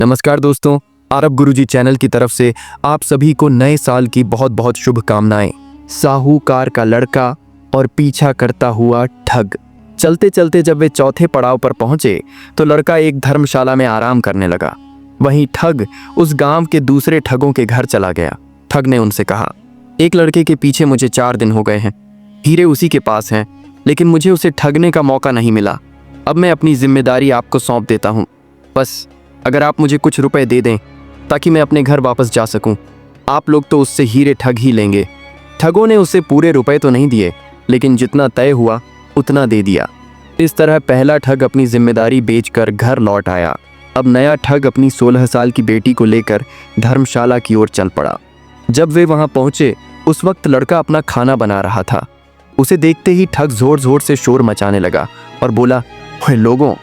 नमस्कार दोस्तों, आरब गुरुजी चैनल की तरफ से आप सभी को नए साल की बहुत बहुत शुभकामनाएं। साहूकार का लड़का और पीछा करता हुआ ठग। चलते चलते जब वे चौथे पड़ाव पर पहुंचे तो लड़का एक धर्मशाला में आराम करने लगा। वहीं ठग उस गांव के दूसरे ठगों के घर चला गया। ठग ने उनसे कहा, एक लड़के के पीछे मुझे 4 दिन हो गए हैं। हीरे उसी के पास हैं, लेकिन मुझे उसे ठगने का मौका नहीं मिला। अब मैं अपनी जिम्मेदारी आपको सौंप देता हूँ। बस अगर आप मुझे कुछ रुपए दे दें ताकि मैं अपने घर वापस जा सकूं। आप लोग तो उससे हीरे ठग ही लेंगे। ठगों ने उसे पूरे रुपए तो नहीं दिए, लेकिन जितना तय हुआ उतना दे दिया। इस तरह पहला ठग अपनी जिम्मेदारी बेचकर घर लौट आया। अब नया ठग अपनी 16 साल की बेटी को लेकर धर्मशाला की ओर चल पड़ा। जब वे वहां पहुंचे उस वक्त लड़का अपना खाना बना रहा था। उसे देखते ही ठग जोर जोर से शोर मचाने लगा और बोला, ओए लोगों,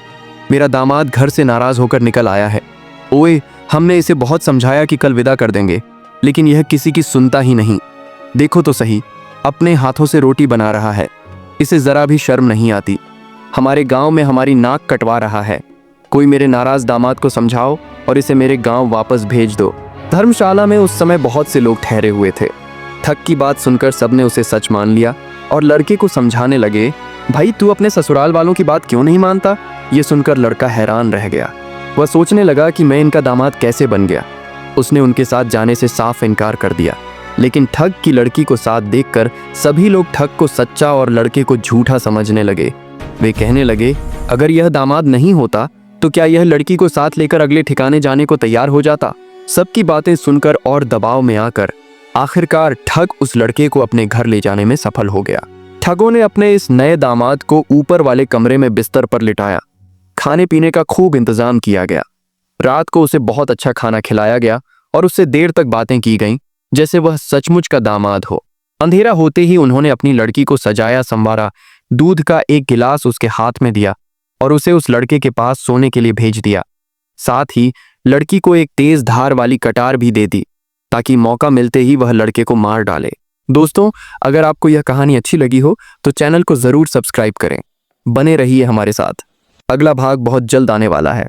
मेरा दामाद घर से नाराज होकर निकल आया है। ओए, हमने इसे बहुत समझाया कि कल विदा कर देंगे, लेकिन यह किसी की सुनता ही नहीं। देखो तो सही, अपने हाथों से रोटी बना रहा है। इसे जरा भी शर्म नहीं आती। हमारे गांव में हमारी नाक कटवा रहा है। कोई मेरे नाराज दामाद को समझाओ और इसे मेरे गांव वापस भेज दो। धर्मशाला में उस समय बहुत से लोग ठहरे हुए थे। ठग की बात सुनकर सबने उसे सच मान लिया और लड़के को समझाने लगे, भाई तू अपने ससुराल वालों की बात क्यों नहीं मानता? ये सुनकर लड़का हैरान रह गया। वह सोचने लगा कि मैं इनका दामाद कैसे बन गया। उसने उनके साथ जाने से साफ इनकार कर दिया। लेकिन ठग की लड़की को साथ देखकर सभी लोग ठग को सच्चा और लड़के को झूठा समझने लगे। वे कहने लगे, अगर यह दामाद नहीं होता तो क्या यह लड़की को साथ लेकर अगले ठिकाने जाने को तैयार हो जाता? सबकी बातें सुनकर और दबाव में आकर आखिरकार ठग उस लड़के को अपने घर ले जाने में सफल हो गया। ठगों ने अपने इस नए दामाद को ऊपर वाले कमरे में बिस्तर पर लिटाया। खाने पीने का खूब इंतजाम किया गया। रात को उसे बहुत अच्छा खाना खिलाया गया और उससे देर तक बातें की गईं जैसे वह सचमुच का दामाद हो। अंधेरा होते ही उन्होंने अपनी लड़की को सजाया संवारा दूध का एक गिलास उसके हाथ में दिया और उसे उस लड़के के पास सोने के लिए भेज दिया। साथ ही लड़की को एक तेज धार वाली कटार भी दे दी ताकि मौका मिलते ही वह लड़के को मार डाले। दोस्तों, अगर आपको यह कहानी अच्छी लगी हो तो चैनल को जरूर सब्सक्राइब करें। बने रहिए हमारे साथ। अगला भाग बहुत जल्द आने वाला है।